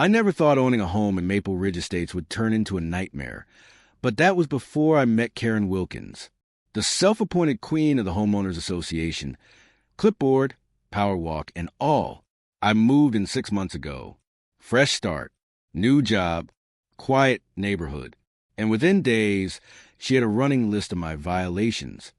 I never thought owning a home in Maple Ridge Estates would turn into a nightmare, but that was before I met Karen Wilkins, the self-appointed queen of the Homeowners Association. Clipboard, power walk, and all. I moved in 6 months ago. Fresh start, new job, quiet neighborhood. And within days, she had a running list of my violations.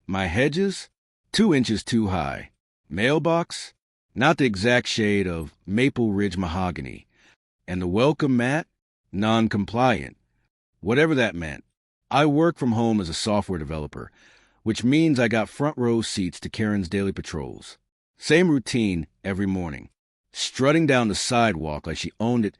My hedges, 2 inches too high. Mailbox, not the exact shade of Maple Ridge mahogany. And the welcome mat, non-compliant. Whatever that meant. I work from home as a software developer, which means I got front row seats to Karen's daily patrols. Same routine every morning. Strutting down the sidewalk like she owned it,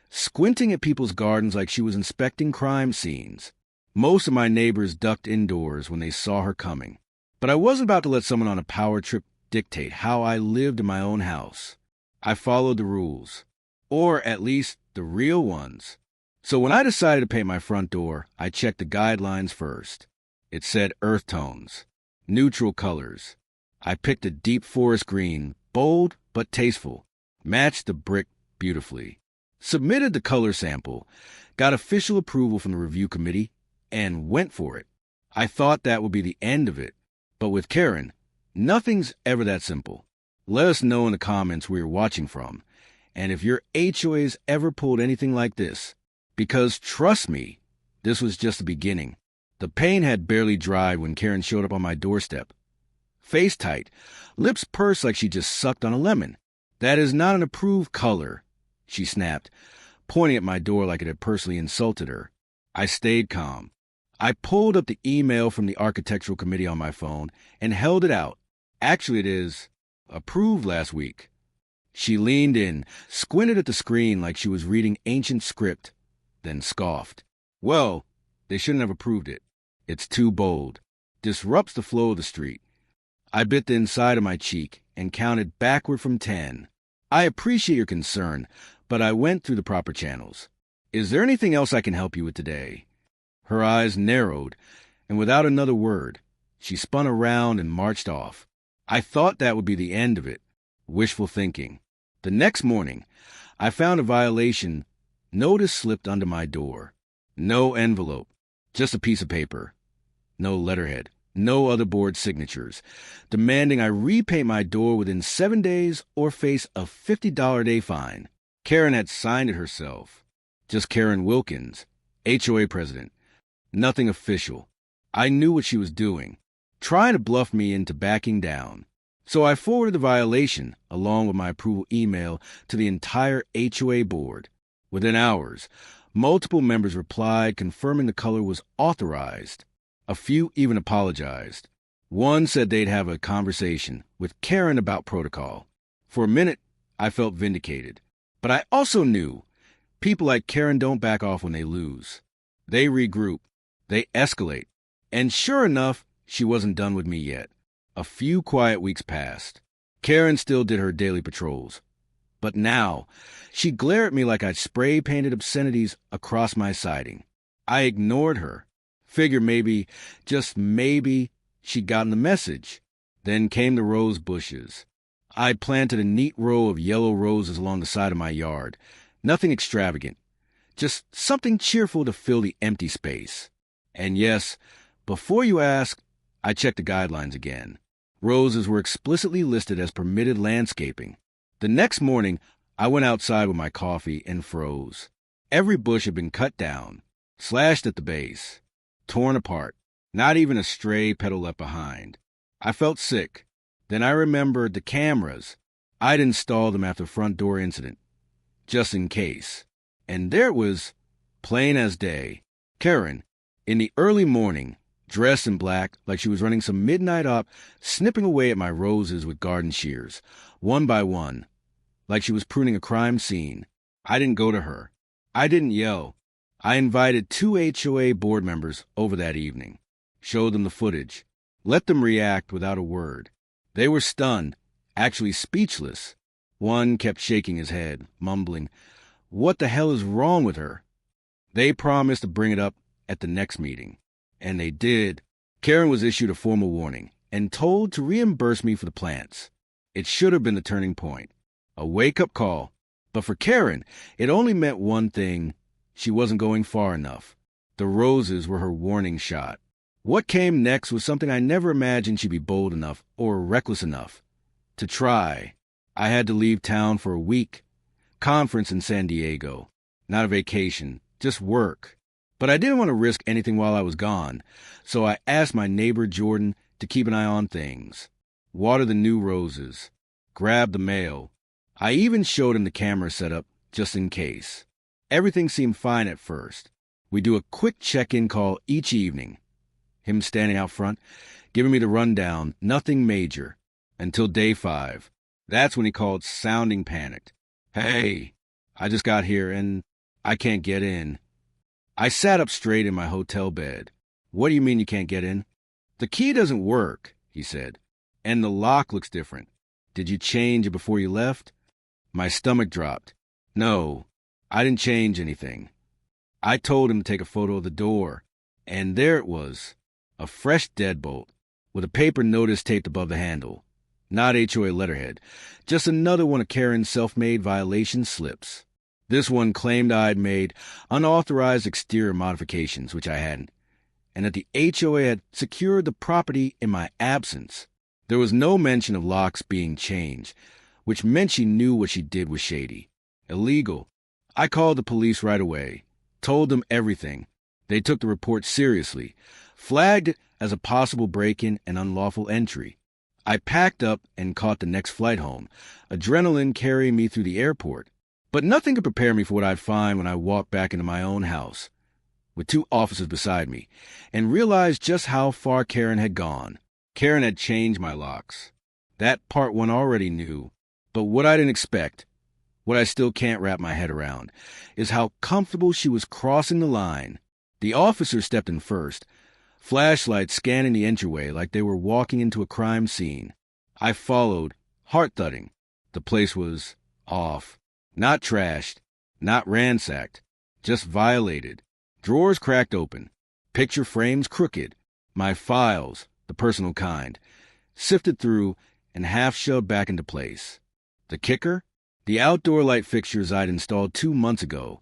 squinting at people's gardens like she was inspecting crime scenes. Most of my neighbors ducked indoors when they saw her coming. But I wasn't about to let someone on a power trip dictate how I lived in my own house. I followed the rules. Or at least the real ones. So when I decided to paint my front door, I checked the guidelines first. It said earth tones, neutral colors. I picked a deep forest green, bold but tasteful, matched the brick beautifully. Submitted the color sample, got official approval from the review committee, and went for it. I thought that would be the end of it. But with Karen, nothing's ever that simple. Let us know in the comments where you're watching from, and if your HOA's ever pulled anything like this. Because trust me, this was just the beginning. The pain had barely dried when Karen showed up on my doorstep. Face tight, lips pursed like she just sucked on a lemon. That is not an approved color, she snapped, pointing at my door like it had personally insulted her. I stayed calm. I pulled up the email from the architectural committee on my phone and held it out. Actually, it is approved last week. She leaned in, squinted at the screen like she was reading ancient script, then scoffed. Well, they shouldn't have approved it. It's too bold. Disrupts the flow of the street. I bit the inside of my cheek and counted backward from 10. I appreciate your concern, but I went through the proper channels. Is there anything else I can help you with today? Her eyes narrowed, and without another word, she spun around and marched off. I thought that would be the end of it. Wishful thinking. The next morning, I found a violation notice slipped under my door. No envelope, just a piece of paper. No letterhead, no other board signatures, demanding I repaint my door within 7 days or face a $50 a day fine. Karen had signed it herself. Just Karen Wilkins, HOA president. Nothing official. I knew what she was doing, trying to bluff me into backing down. So I forwarded the violation, along with my approval email, to the entire HOA board. Within hours, multiple members replied confirming the color was authorized. A few even apologized. One said they'd have a conversation with Karen about protocol. For a minute, I felt vindicated. But I also knew people like Karen don't back off when they lose. They regroup. They escalate. And sure enough, she wasn't done with me yet. A few quiet weeks passed. Karen still did her daily patrols. But now, she glared at me like I'd spray-painted obscenities across my siding. I ignored her. Figured maybe, just maybe, she'd gotten the message. Then came the rose bushes. I'd planted a neat row of yellow roses along the side of my yard. Nothing extravagant. Just something cheerful to fill the empty space. And yes, before you ask, I checked the guidelines again. Roses were explicitly listed as permitted landscaping. The next morning, I went outside with my coffee and froze. Every bush had been cut down, slashed at the base, torn apart, not even a stray petal left behind. I felt sick. Then I remembered the cameras. I'd installed them after the front door incident, just in case. And there it was, plain as day. Karen, in the early morning, dressed in black like she was running some midnight op, snipping away at my roses with garden shears, one by one, like she was pruning a crime scene. I didn't go to her. I didn't yell. I invited 2 HOA board members over that evening, showed them the footage, let them react without a word. They were stunned, actually speechless. One kept shaking his head, mumbling, "What the hell is wrong with her?" They promised to bring it up at the next meeting. And they did. Karen was issued a formal warning and told to reimburse me for the plants. It should have been the turning point. A wake-up call. But for Karen, it only meant one thing: she wasn't going far enough. The roses were her warning shot. What came next was something I never imagined she'd be bold enough or reckless enough to try. I had to leave town for a week. Conference in San Diego. Not a vacation, just work. But I didn't want to risk anything while I was gone, so I asked my neighbor Jordan to keep an eye on things. Water the new roses. Grab the mail. I even showed him the camera setup, just in case. Everything seemed fine at first. We do a quick check-in call each evening. Him standing out front, giving me the rundown, nothing major. Until day 5. That's when he called, sounding panicked. "Hey, I just got here and I can't get in." I sat up straight in my hotel bed. "What do you mean you can't get in?" "The key doesn't work," he said. "And the lock looks different. Did you change it before you left?" My stomach dropped. "No, I didn't change anything." I told him to take a photo of the door, and there it was, a fresh deadbolt, with a paper notice taped above the handle. Not HOA letterhead, just another one of Karen's self-made violation slips. This one claimed I'd made unauthorized exterior modifications, which I hadn't, and that the HOA had secured the property in my absence. There was no mention of locks being changed, which meant she knew what she did was shady. Illegal. I called the police right away, told them everything. They took the report seriously, flagged it as a possible break-in and unlawful entry. I packed up and caught the next flight home, adrenaline carrying me through the airport. But nothing could prepare me for what I'd find when I walked back into my own house, with 2 officers beside me, and realized just how far Karen had gone. Karen had changed my locks. That part one already knew. But what I didn't expect, what I still can't wrap my head around, is how comfortable she was crossing the line. The officer stepped in first, flashlight scanning the entryway like they were walking into a crime scene. I followed, heart thudding. The place was off. Not trashed, not ransacked, just violated. Drawers cracked open, picture frames crooked, my files, the personal kind, sifted through and half shoved back into place. The kicker? The outdoor light fixtures I'd installed 2 months ago,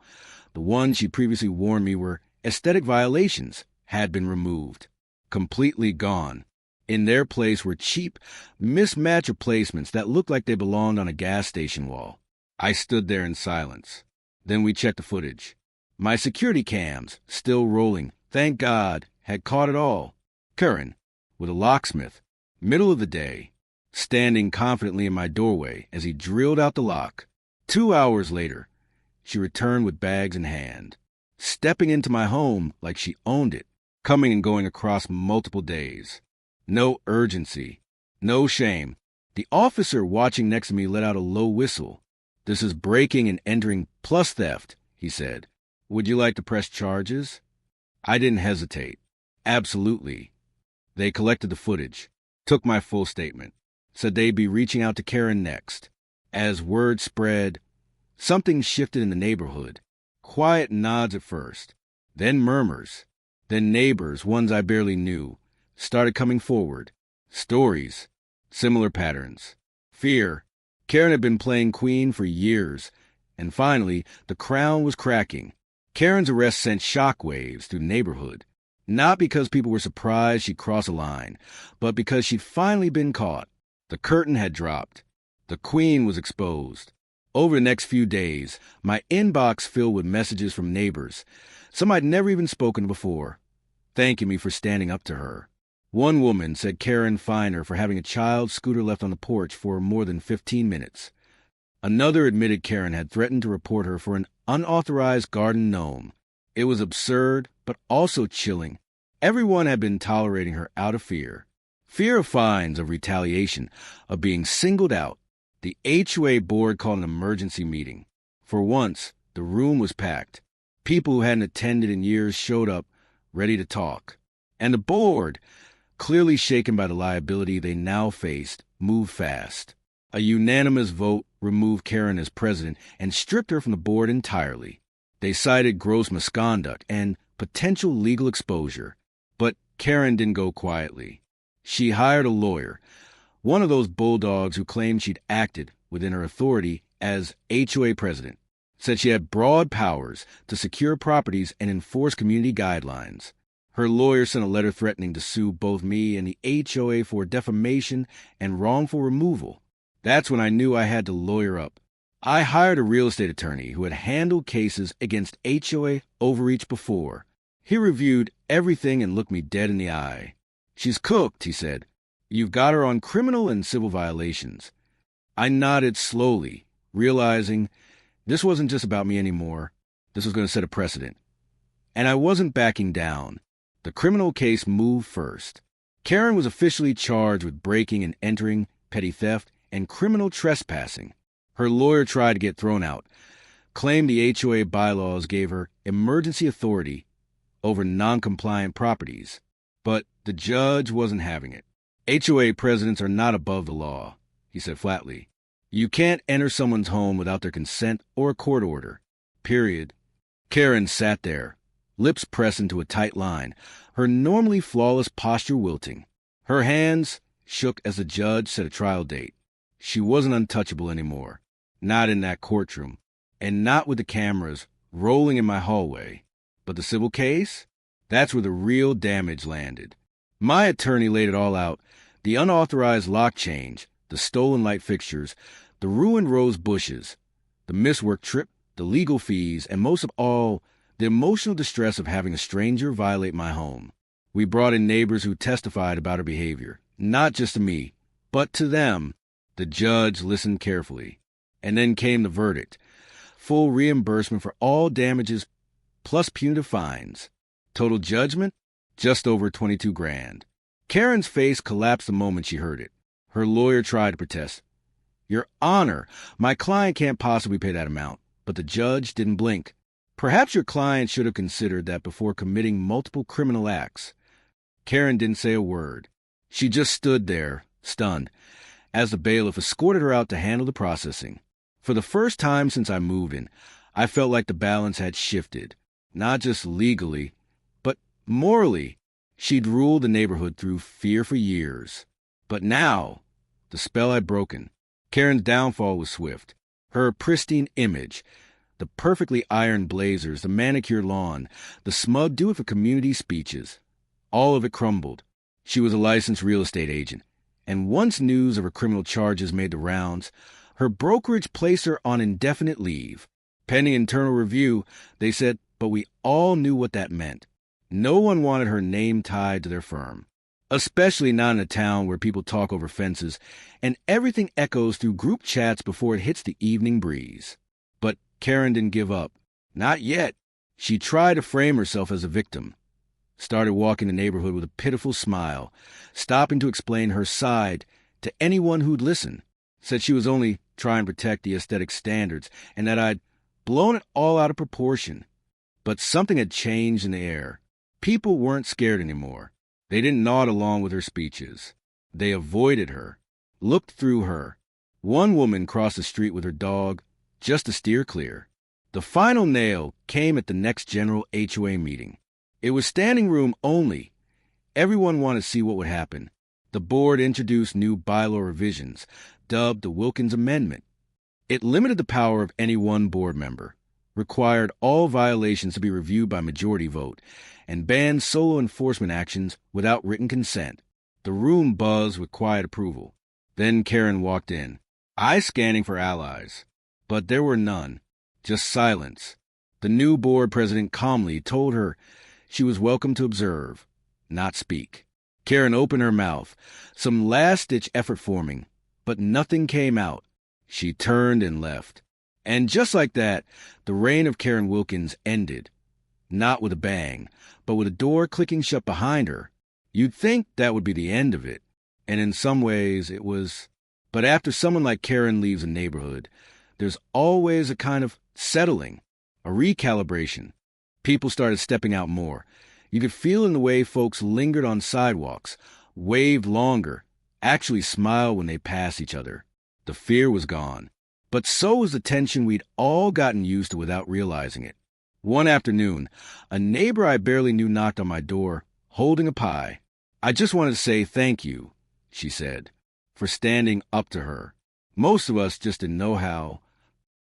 the ones she'd previously warned me were aesthetic violations, had been removed. Completely gone. In their place were cheap, mismatch replacements that looked like they belonged on a gas station wall. I stood there in silence. Then we checked the footage. My security cams, still rolling, thank God, had caught it all. Karen, with a locksmith, middle of the day, standing confidently in my doorway as he drilled out the lock. 2 hours later, she returned with bags in hand, stepping into my home like she owned it, coming and going across multiple days. No urgency, no shame. The officer watching next to me let out a low whistle. "This is breaking and entering plus theft," he said. "Would you like to press charges?" I didn't hesitate. Absolutely. They collected the footage, took my full statement, said they'd be reaching out to Karen next. As word spread, something shifted in the neighborhood. Quiet nods at first, then murmurs, then neighbors, ones I barely knew, started coming forward. Stories, similar patterns. Fear. Karen had been playing queen for years, and finally, the crown was cracking. Karen's arrest sent shockwaves through the neighborhood, not because people were surprised she'd crossed a line, but because she'd finally been caught. The curtain had dropped. The queen was exposed. Over the next few days, my inbox filled with messages from neighbors, some I'd never even spoken to before, thanking me for standing up to her. One woman said Karen fined her for having a child's scooter left on the porch for more than 15 minutes. Another admitted Karen had threatened to report her for an unauthorized garden gnome. It was absurd, but also chilling. Everyone had been tolerating her out of fear. Fear of fines, of retaliation, of being singled out. The HOA board called an emergency meeting. For once, the room was packed. People who hadn't attended in years showed up, ready to talk. And the board, clearly shaken by the liability they now faced, moved fast. A unanimous vote removed Karen as president and stripped her from the board entirely. They cited gross misconduct and potential legal exposure. But Karen didn't go quietly. She hired a lawyer, one of those bulldogs who claimed she'd acted within her authority as HOA president. Said she had broad powers to secure properties and enforce community guidelines. Her lawyer sent a letter threatening to sue both me and the HOA for defamation and wrongful removal. That's when I knew I had to lawyer up. I hired a real estate attorney who had handled cases against HOA overreach before. He reviewed everything and looked me dead in the eye. "She's cooked," he said. "You've got her on criminal and civil violations." I nodded slowly, realizing this wasn't just about me anymore. This was going to set a precedent. And I wasn't backing down. The criminal case moved first. Karen was officially charged with breaking and entering, petty theft, and criminal trespassing. Her lawyer tried to get thrown out, claimed the HOA bylaws gave her emergency authority over non-compliant properties. But the judge wasn't having it. HOA presidents are not above the law, he said flatly. You can't enter someone's home without their consent or a court order. Period. Karen sat there, lips pressed into a tight line, her normally flawless posture wilting. Her hands shook as the judge set a trial date. She wasn't untouchable anymore. Not in that courtroom, and not with the cameras rolling in my hallway. But the civil case? That's where the real damage landed. My attorney laid it all out. The unauthorized lock change, the stolen light fixtures, the ruined rose bushes, the misworked trip, the legal fees, and most of all, the emotional distress of having a stranger violate my home. We brought in neighbors who testified about her behavior, not just to me, but to them. The judge listened carefully. And then came the verdict. Full reimbursement for all damages plus punitive fines. Total judgment? Just over $22,000. Karen's face collapsed the moment she heard it. Her lawyer tried to protest. Your Honor, my client can't possibly pay that amount. But the judge didn't blink. Perhaps your client should have considered that before committing multiple criminal acts. Karen didn't say a word. She just stood there, stunned, as the bailiff escorted her out to handle the processing. For the first time since I moved in, I felt like the balance had shifted. Not just legally, but morally. She'd ruled the neighborhood through fear for years. But now, the spell had broken. Karen's downfall was swift. Her pristine image, the perfectly ironed blazers, the manicured lawn, the smug do-it-for-community speeches, all of it crumbled. She was a licensed real estate agent, and once news of her criminal charges made the rounds, her brokerage placed her on indefinite leave. Pending internal review, they said, but we all knew what that meant. No one wanted her name tied to their firm, especially not in a town where people talk over fences and everything echoes through group chats before it hits the evening breeze. But Karen didn't give up. Not yet. She tried to frame herself as a victim. Started walking the neighborhood with a pitiful smile, stopping to explain her side to anyone who'd listen. Said she was only trying to protect the aesthetic standards and that I'd blown it all out of proportion. But something had changed in the air. People weren't scared anymore. They didn't nod along with her speeches. They avoided her, looked through her. One woman crossed the street with her dog just to steer clear. The final nail came at the next general HOA meeting. It was standing room only. Everyone wanted to see what would happen. The board introduced new bylaw revisions, dubbed the Wilkins Amendment. It limited the power of any one board member, required all violations to be reviewed by majority vote, and banned solo enforcement actions without written consent. The room buzzed with quiet approval. Then Karen walked in, eyes scanning for allies. But there were none, just silence. The new board president calmly told her she was welcome to observe, not speak. Karen opened her mouth, some last-ditch effort forming, but nothing came out. She turned and left. And just like that, the reign of Karen Wilkins ended. Not with a bang, but with a door clicking shut behind her. You'd think that would be the end of it. And in some ways, it was. But after someone like Karen leaves a neighborhood, there's always a kind of settling, a recalibration. People started stepping out more. You could feel in the way folks lingered on sidewalks, waved longer, actually smiled when they passed each other. The fear was gone. But so was the tension we'd all gotten used to without realizing it. One afternoon, a neighbor I barely knew knocked on my door, holding a pie. I just wanted to say thank you, she said, for standing up to her. Most of us just didn't know how,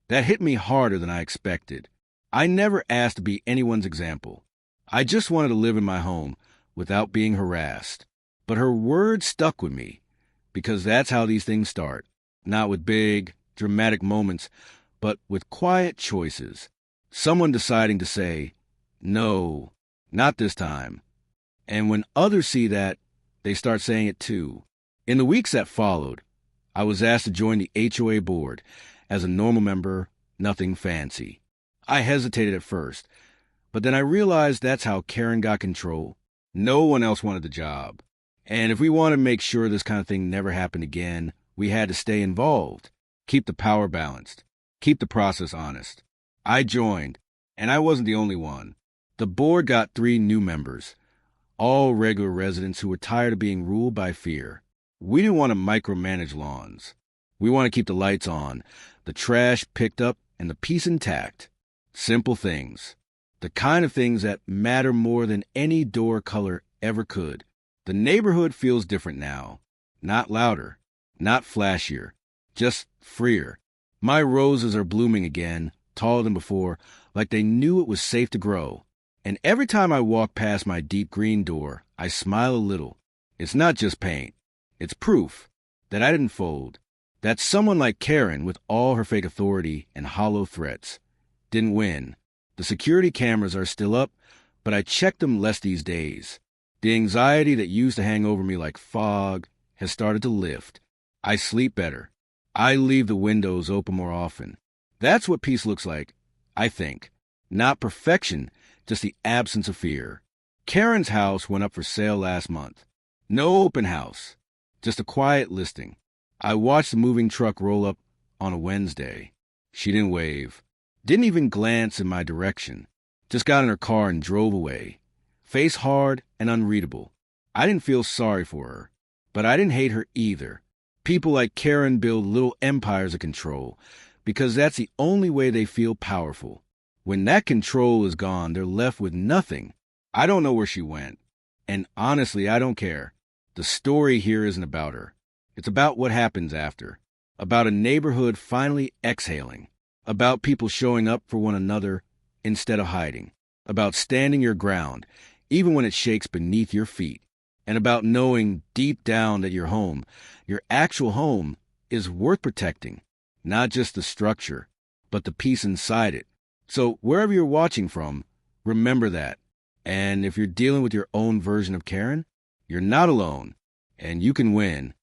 That hit me harder than I expected. I never asked to be anyone's example. I just wanted to live in my home without being harassed. But her words stuck with me, because that's how these things start. Not with big, dramatic moments, but with quiet choices. Someone deciding to say, no, not this time. And when others see that, they start saying it too. In the weeks that followed, I was asked to join the HOA board as a normal member, nothing fancy. I hesitated at first, but then I realized that's how Karen got control. No one else wanted the job. And if we wanted to make sure this kind of thing never happened again, we had to stay involved, keep the power balanced, keep the process honest. I joined, and I wasn't the only one. The board got 3 new members, all regular residents who were tired of being ruled by fear. We didn't want to micromanage lawns. We want to keep the lights on, the trash picked up, and the peace intact. Simple things. The kind of things that matter more than any door color ever could. The neighborhood feels different now. Not louder, not flashier, just freer. My roses are blooming again, taller than before, like they knew it was safe to grow. And every time I walk past my deep green door, I smile a little. It's not just paint. It's proof that I didn't fold. That someone like Karen, with all her fake authority and hollow threats, didn't win. The security cameras are still up, but I check them less these days. The anxiety that used to hang over me like fog has started to lift. I sleep better. I leave the windows open more often. That's what peace looks like, I think. Not perfection, just the absence of fear. Karen's house went up for sale last month. No open house, just a quiet listing. I watched the moving truck roll up on a Wednesday. She didn't wave, didn't even glance in my direction, just got in her car and drove away. Face hard and unreadable. I didn't feel sorry for her, but I didn't hate her either. People like Karen build little empires of control because that's the only way they feel powerful. When that control is gone, they're left with nothing. I don't know where she went, and honestly, I don't care. The story here isn't about her. It's about what happens after, about a neighborhood finally exhaling, about people showing up for one another instead of hiding, about standing your ground, even when it shakes beneath your feet, and about knowing deep down that your home, your actual home, is worth protecting, not just the structure, but the peace inside it. So wherever you're watching from, remember that. And if you're dealing with your own version of Karen, you're not alone, and you can win.